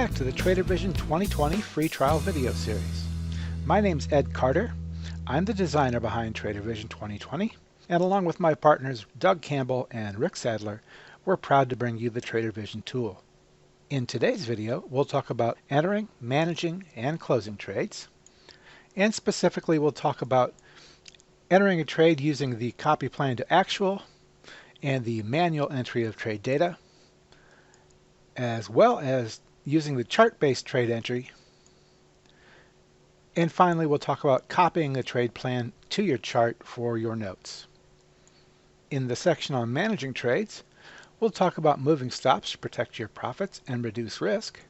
back to the Trader Vision 2020 free trial video series. My name's Ed Carter. I'm the designer behind Trader Vision 2020, and along with my partners Doug Campbell and Rick Sadler, we're proud to bring you the Trader Vision tool. In today's video, we'll talk about entering, managing, and closing trades, and specifically we'll talk about entering a trade using the copy plan to actual and the manual entry of trade data, as well as using the chart-based trade entry. And finally, we'll talk about copying the trade plan to your chart for your notes. In the section on managing trades, we'll talk about moving stops to protect your profits and reduce risk,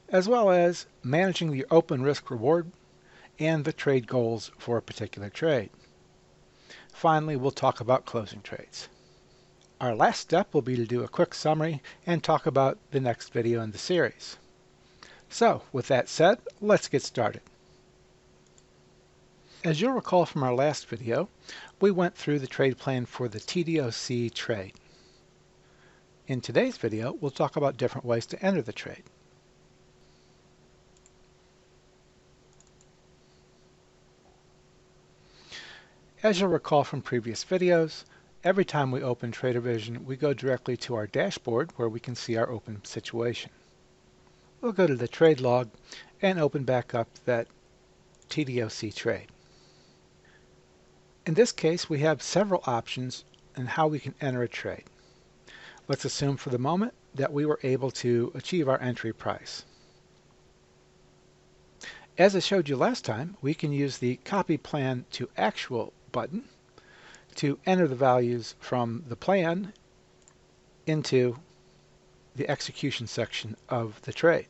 as well as managing your open risk reward and the trade goals for a particular trade. Finally, we'll talk about closing trades. Our last step will be to do a quick summary and talk about the next video in the series. So, with that said, let's get started. As you'll recall from our last video, we went through the trade plan for the TDOC trade. In today's video, we'll talk about different ways to enter the trade. As you'll recall from previous videos, every time we open Trader Vision, we go directly to our dashboard where we can see our open situation. We'll go to the trade log and open back up that TDOC trade. In this case, we have several options in how we can enter a trade. Let's assume for the moment that we were able to achieve our entry price. As I showed you last time, we can use the copy plan to actual button to enter the values from the plan into the execution section of the trade.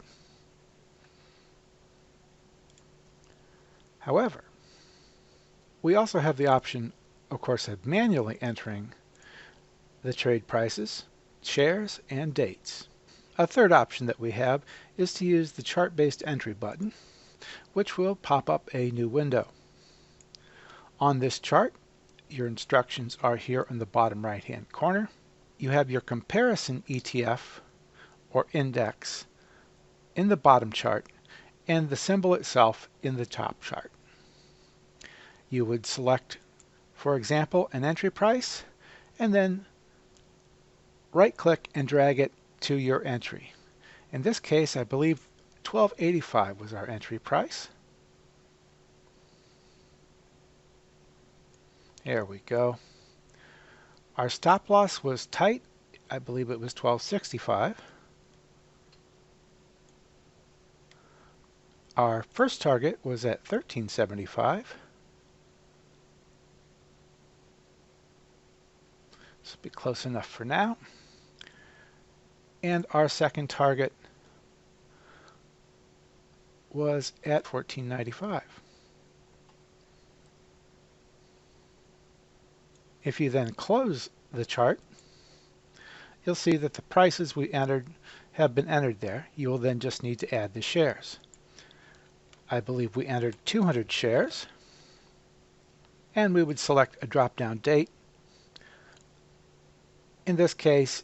However, we also have the option, of course, of manually entering the trade prices, shares, and dates. A third option that we have is to use the chart-based entry button, which will pop up a new window. On this chart, your instructions are here in the bottom right-hand corner. You have your comparison ETF or index in the bottom chart and the symbol itself in the top chart. You would select, for example, an entry price and then right-click and drag it to your entry. In this case, I believe $12.85 was our entry price. There we go. Our stop loss was tight. I believe it was $12.65. Our first target was at $13.75. This will be close enough for now. And our second target was at $14.95. If you then close the chart, you'll see that the prices we entered have been entered there. You will then just need to add the shares. I believe we entered 200 shares, and we would select a drop-down date. In this case,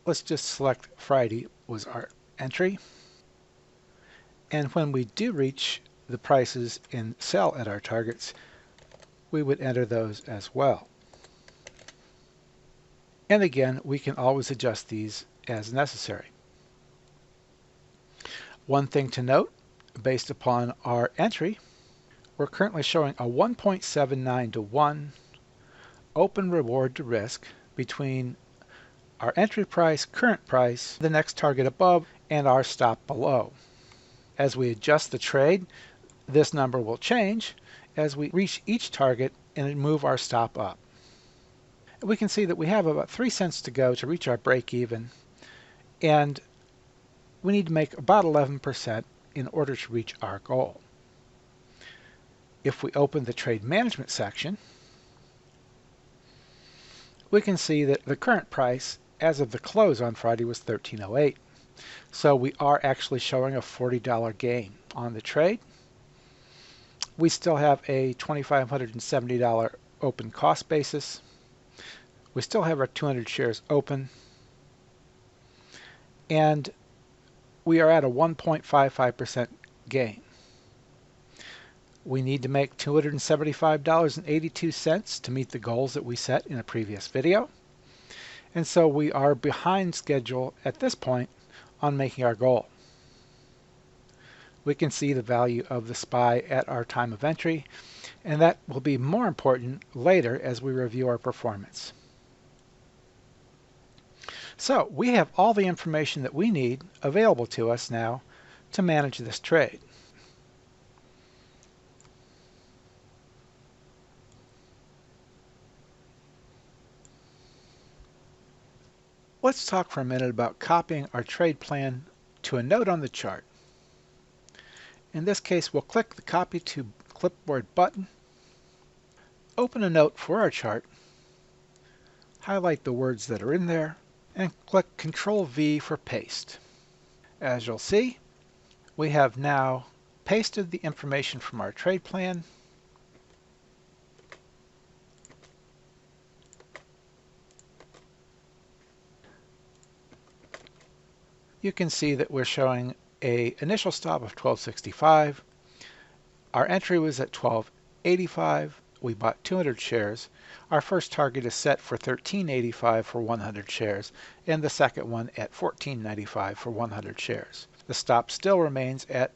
let's just select Friday was our entry. And when we do reach the prices and sell at our targets, we would enter those as well. And again, we can always adjust these as necessary. One thing to note, based upon our entry, we're currently showing a 1.79 to 1 open reward to risk between our entry price, current price, the next target above, and our stop below. As we adjust the trade, this number will change as we reach each target and move our stop up. We can see that we have about 3 cents to go to reach our break even, and we need to make about 11% in order to reach our goal. If we open the trade management section, we can see that the current price as of the close on Friday was $13.08. So we are actually showing a $40 gain on the trade. We still have a $2,570 open cost basis. We still have our 200 shares open. And we are at a 1.55% gain. We need to make $275.82 to meet the goals that we set in a previous video. And so we are behind schedule at this point on making our goal. We can see the value of the SPY at our time of entry, and that will be more important later as we review our performance. So we have all the information that we need available to us now to manage this trade. Let's talk for a minute about copying our trade plan to a note on the chart. In this case, we'll click the Copy to Clipboard button, open a note for our chart, highlight the words that are in there, and click Ctrl-V for Paste. As you'll see, we have now pasted the information from our trade plan. You can see that we're showing an initial stop of 1265. Our entry was at 1285. We bought 200 shares. Our first target is set for 1385 for 100 shares, and the second one at 1495 for 100 shares. The stop still remains at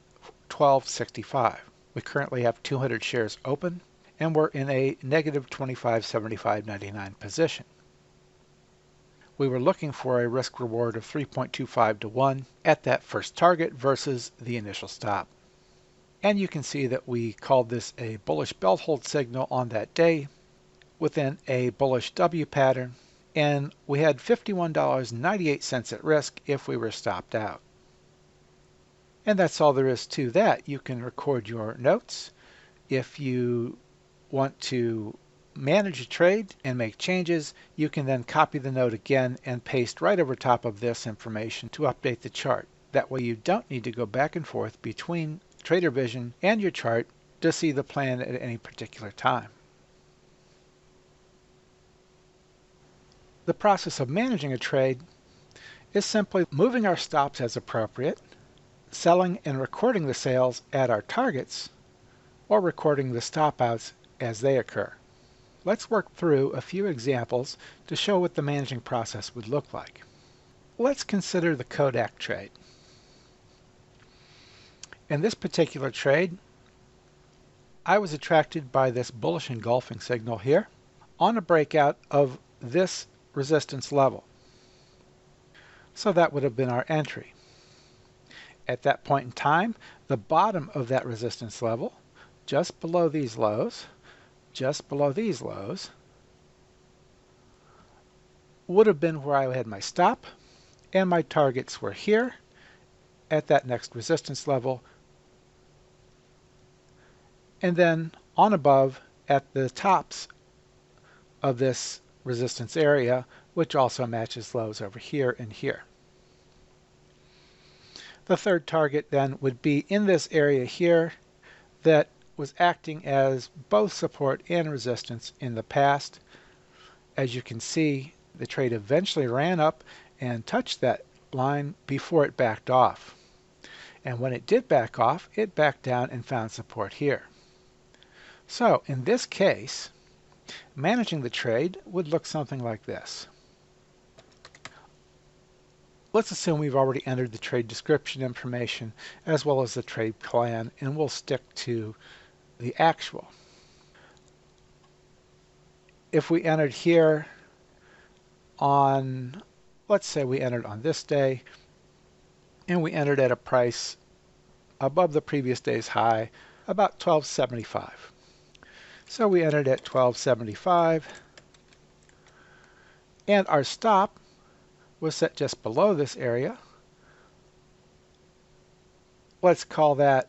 1265. We currently have 200 shares open, and we're in a negative 25.75.99 position. We were looking for a risk reward of 3.25 to 1 at that first target versus the initial stop. And you can see that we called this a bullish belt hold signal on that day within a bullish W pattern, and we had $51.98 at risk if we were stopped out. And that's all there is to that. You can record your notes. If you want to manage a trade and make changes, you can then copy the note again and paste right over top of this information to update the chart. That way you don't need to go back and forth between Trader Vision and your chart to see the plan at any particular time. The process of managing a trade is simply moving our stops as appropriate, selling and recording the sales at our targets, or recording the stop outs as they occur. Let's work through a few examples to show what the managing process would look like. Let's consider the Kodak trade. In this particular trade, I was attracted by this bullish engulfing signal here on a breakout of this resistance level. So that would have been our entry. At that point in time, the bottom of that resistance level, just below these lows, would have been where I had my stop, and my targets were here at that next resistance level, and then on above at the tops of this resistance area, which also matches lows over here and here. The third target then would be in this area here that was acting as both support and resistance in the past. As you can see, the trade eventually ran up and touched that line before it backed off. And when it did back off, it backed down and found support here. So in this case, managing the trade would look something like this. Let's assume we've already entered the trade description information as well as the trade plan, and we'll stick to the actual. If we entered here on, let's say we entered on this day, and we entered at a price above the previous day's high, about 12.75. So we entered at 12.75, and our stop was set just below this area. Let's call that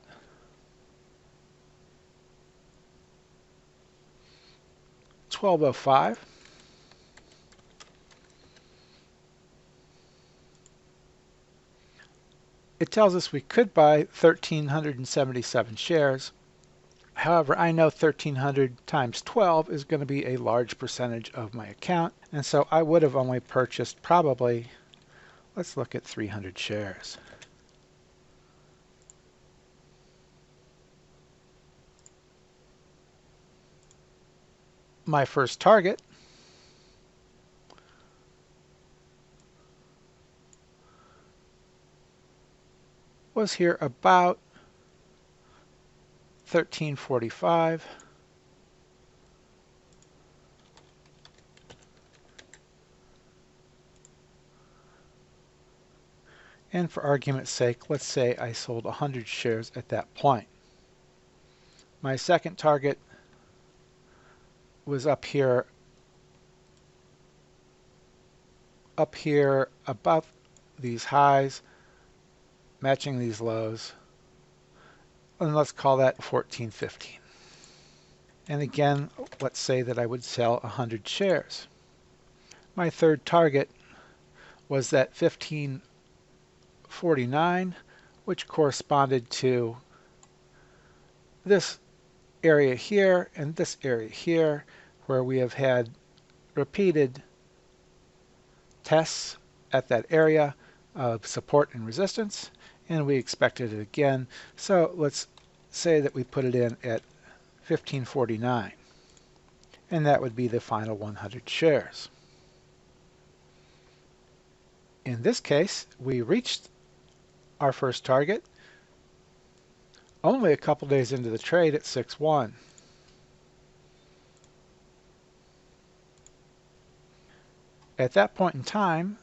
$12.05. It tells us we could buy 1,377 shares. However, I know 1,300 times 12 is going to be a large percentage of my account, and so I would have only purchased probably, let's look at 300 shares. My first target was here about 1345. And for argument's sake, let's say I sold 100 shares at that point. My second target was up here about these highs, matching these lows, and let's call that 1415. And again, let's say that I would sell 100 shares. My third target was that 1549, which corresponded to this area here and this area here, where we have had repeated tests at that area of support and resistance, and we expected it again. So let's say that we put it in at 1549, and that would be the final 100 shares. In this case, we reached our first target only a couple days into the trade at 6-1. At that point in time,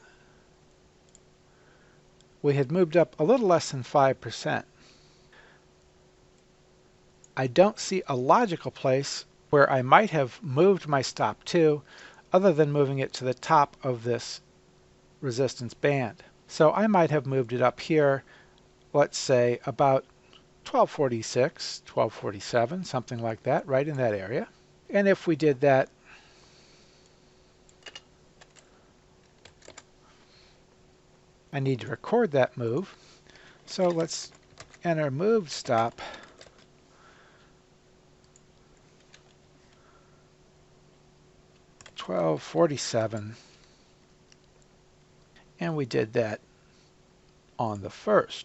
we had moved up a little less than 5%. I don't see a logical place where I might have moved my stop to, other than moving it to the top of this resistance band. So I might have moved it up here, let's say about 1246, 1247, something like that, right in that area. And if we did that, I need to record that move. So let's enter moved stop. $12.47, and we did that on the 1st.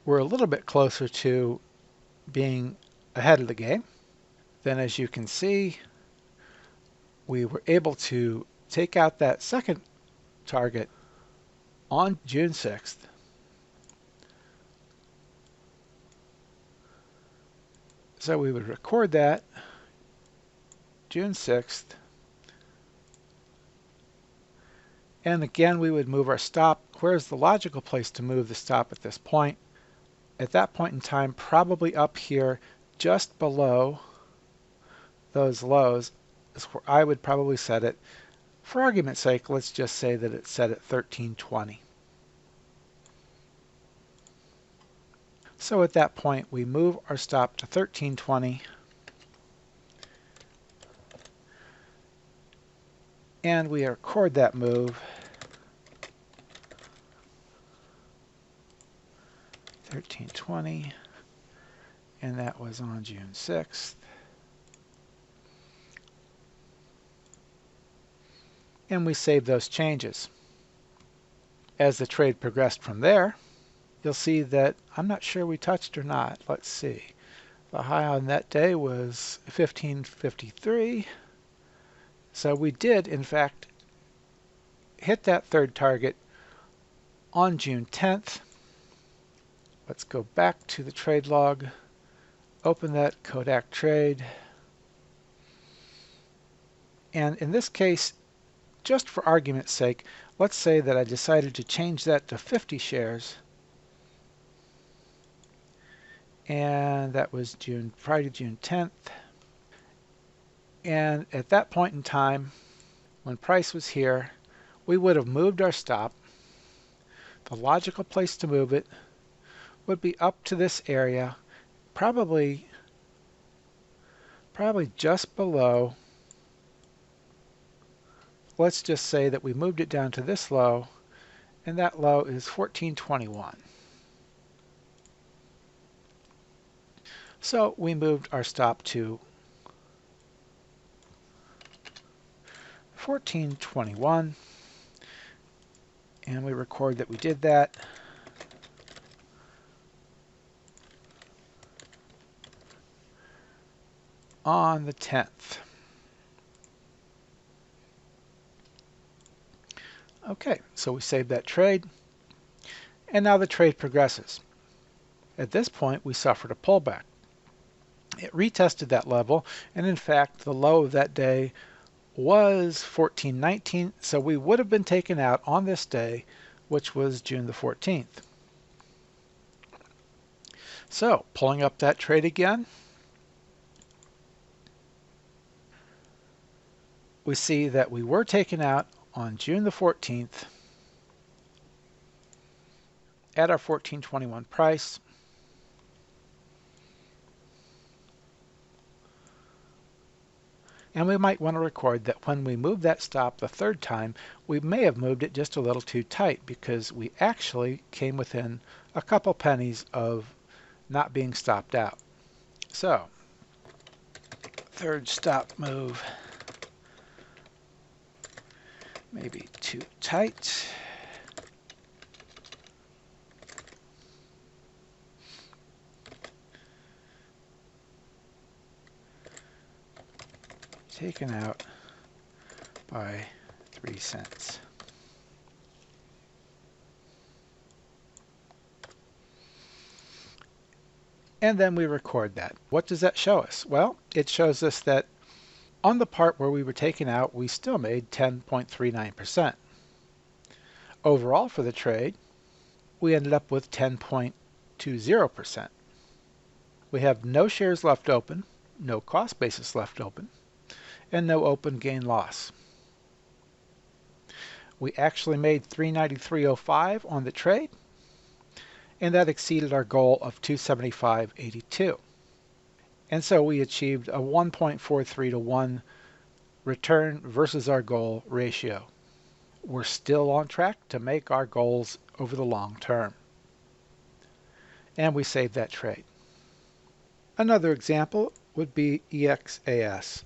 We're a little bit closer to being ahead of the game. Then, as you can see, we were able to take out that second target on June 6th. So we would record that June 6th. And again, we would move our stop. Where's the logical place to move the stop at this point? At that point in time, probably up here, just below those lows, is where I would probably set it. For argument's sake, let's just say that it's set at 1320. So at that point, we move our stop to 1320. And we record that move. 1320. And that was on June 6th. And we save those changes. As the trade progressed from there, you'll see that I'm not sure we touched or not. Let's see. The high on that day was 1553. So we did, in fact, hit that third target on June 10th. Let's go back to the trade log, open that Kodak trade. And in this case, just for argument's sake, let's say that I decided to change that to 50 shares. And that was Friday, June 10th. And at that point in time, when price was here, we would have moved our stop. The logical place to move it would be up to this area, probably just below. Let's just say that we moved it down to this low, and that low is 1421. So we moved our stop to 1421, and we record that we did that. on the 10th. Okay, so we saved that trade, and now the trade progresses. At this point, we suffered a pullback. It retested that level, and in fact, the low of that day was 14.19, so we would have been taken out on this day, which was June the 14th. So, pulling up that trade again, we see that we were taken out on June the 14th at our 14.21 price. And we might want to record that when we moved that stop the third time, we may have moved it just a little too tight because we actually came within a couple pennies of not being stopped out. So, third stop move, maybe too tight. Taken out by 3 cents. And then we record that. What does that show us? Well, it shows us that on the part where we were taken out, we still made 10.39%. Overall for the trade, we ended up with 10.20%. We have no shares left open, no cost basis left open, and no open gain loss. We actually made 393.05 on the trade, and that exceeded our goal of 275.82. And so we achieved a 1.43 to 1 return versus our goal ratio. We're still on track to make our goals over the long term. And we saved that trade. Another example would be EXAS.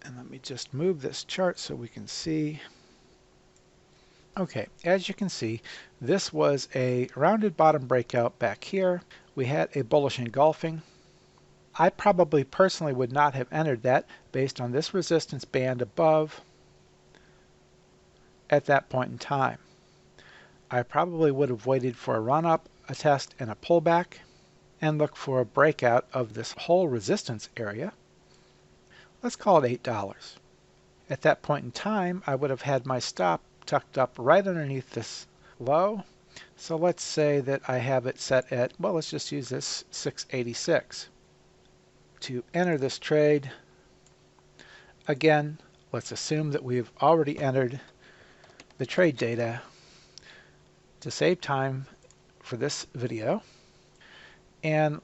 And let me just move this chart so we can see. Okay, as you can see, this was a rounded bottom breakout back here. We had a bullish engulfing. I probably personally would not have entered that based on this resistance band above at that point in time. I probably would have waited for a run-up, a test, and a pullback, and look for a breakout of this whole resistance area. Let's call it $8. At that point in time, I would have had my stop tucked up right underneath this low. So let's say that I have it set at, well, let's just use this 686. To enter this trade, again, let's assume that we've already entered the trade data to save time for this video. And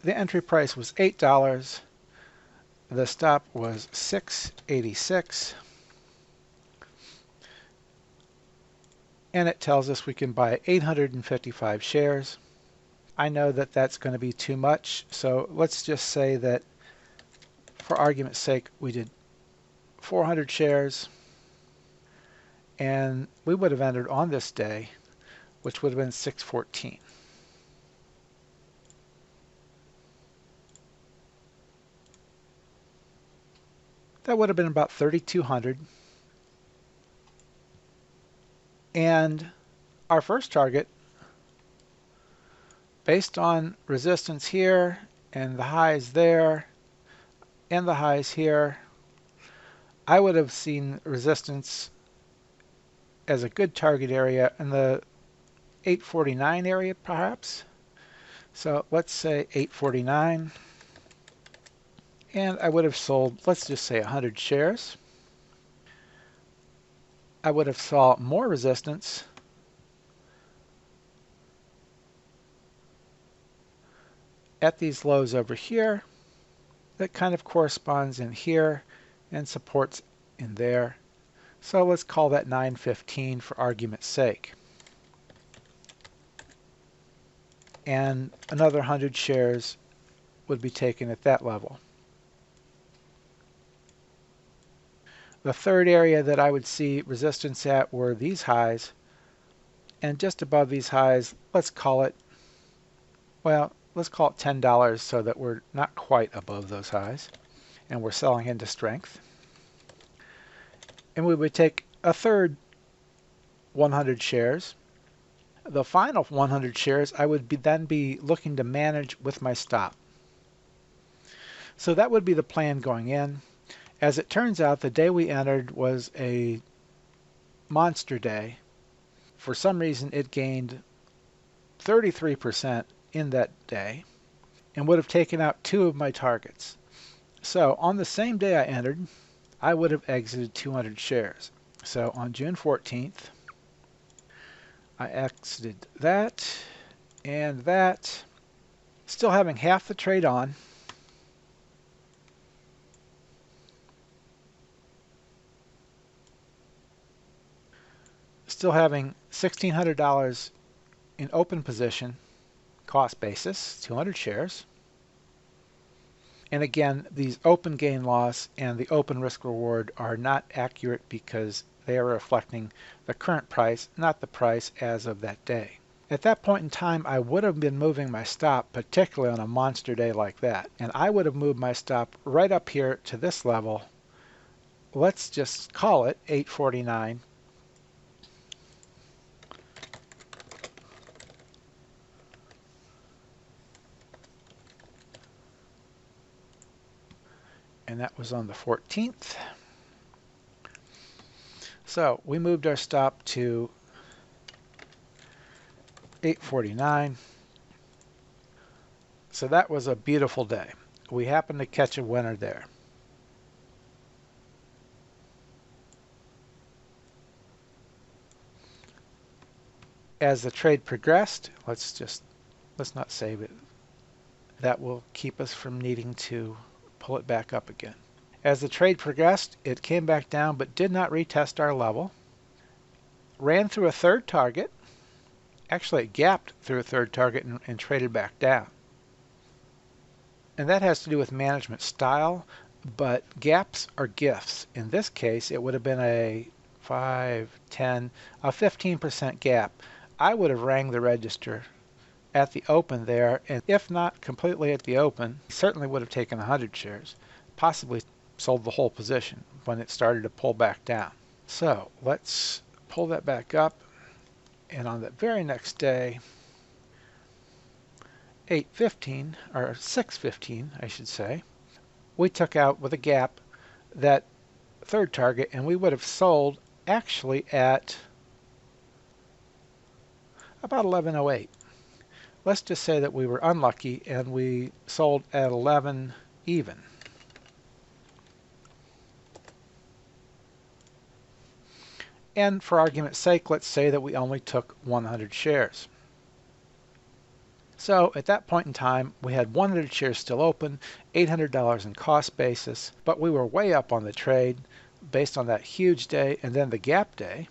the entry price was $8. The stop was 686. And it tells us we can buy 855 shares. I know that that's going to be too much, so let's just say that for argument's sake we did 400 shares, and we would have entered on this day, which would have been 614. That would have been about 3,200. And our first target, based on resistance here and the highs there and the highs here, I would have seen resistance as a good target area in the 849 area perhaps. So let's say 849. And I would have sold, let's just say 100 shares. I would have saw more resistance at these lows over here that kind of corresponds in here and supports in there. So let's call that 915 for argument's sake. And another 100 shares would be taken at that level. The third area that I would see resistance at were these highs, and just above these highs, let's call it, well, let's call it $10 so that we're not quite above those highs. And we're selling into strength. And we would take a third 100 shares. The final 100 shares I would then be looking to manage with my stop. So that would be the plan going in. As it turns out, the day we entered was a monster day. For some reason, it gained 33% in that day and would have taken out two of my targets. So on the same day I entered, I would have exited 200 shares. So on June 14th, I exited that and that, still having half the trade on. Still having $1,600 in open position, cost basis, 200 shares. And again, these open gain loss and the open risk reward are not accurate because they are reflecting the current price, not the price as of that day. At that point in time, I would have been moving my stop, particularly on a monster day like that. And I would have moved my stop right up here to this level. Let's just call it 849. And that was on the 14th. So we moved our stop to 849. So that was a beautiful day. We happened to catch a winner there. As the trade progressed, let's not save it. That will keep us from needing to pull it back up again. As the trade progressed, it came back down but did not retest our level. Ran through a third target. Actually, it gapped through a third target and traded back down. And that has to do with management style, but gaps are gifts. In this case, it would have been a 5, 10, a 15% gap. I would have rang the register at the open there, and if not completely at the open, certainly would have taken 100 shares, possibly sold the whole position when it started to pull back down. So let's pull that back up, and on that very next day, 8:15 or 6:15 I should say, we took out with a gap that third target, and we would have sold actually at about 11:08. Let's just say that we were unlucky and we sold at 11 even. And for argument's sake, let's say that we only took 100 shares. So at that point in time, we had 100 shares still open, $800 in cost basis, but we were way up on the trade based on that huge day and then the gap day.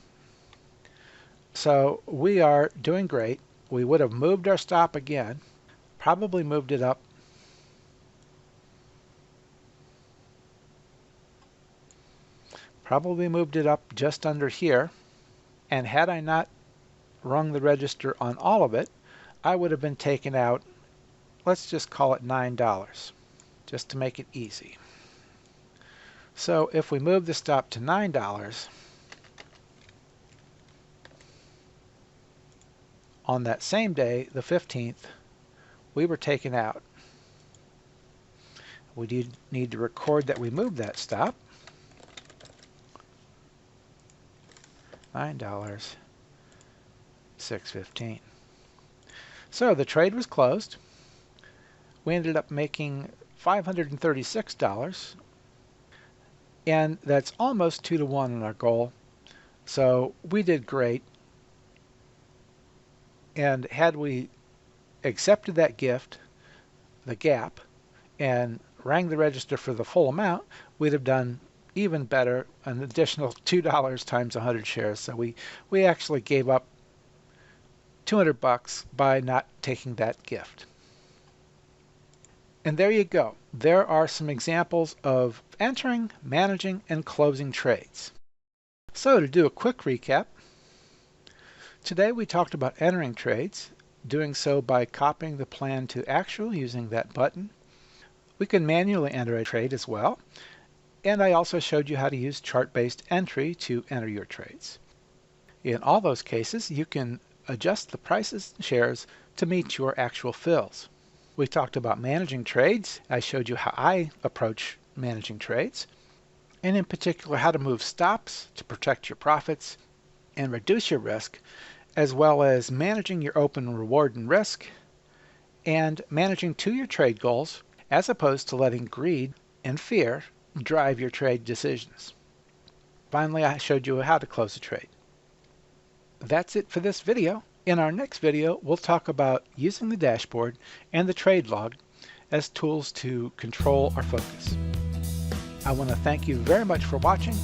So we are doing great. We would have moved our stop again, probably moved it up just under here. And had I not rung the register on all of it, I would have been taken out, let's just call it $9, just to make it easy. So if we move the stop to $9, on that same day, the 15th, we were taken out. We need to record that we moved that stop. $9, 6.15. So the trade was closed. We ended up making $536, and that's almost 2 to 1 on our goal. So we did great. And had we accepted that gift, the gap, and rang the register for the full amount, we'd have done even better, an additional $2 times 100 shares. So we actually gave up $200 by not taking that gift. And there you go. There are some examples of entering, managing, and closing trades. So to do a quick recap, today we talked about entering trades, doing so by copying the plan to actual using that button. We can manually enter a trade as well, and I also showed you how to use chart-based entry to enter your trades. In all those cases, you can adjust the prices and shares to meet your actual fills. We talked about managing trades. I showed you how I approach managing trades, and in particular how to move stops to protect your profits and reduce your risk, as well as managing your open reward and risk, and managing to your trade goals, as opposed to letting greed and fear drive your trade decisions. Finally, I showed you how to close a trade. That's it for this video. In our next video, we'll talk about using the dashboard and the trade log as tools to control our focus. I want to thank you very much for watching,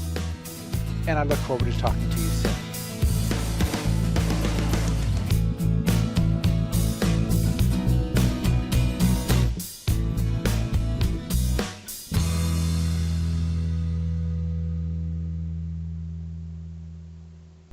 and I look forward to talking to you soon.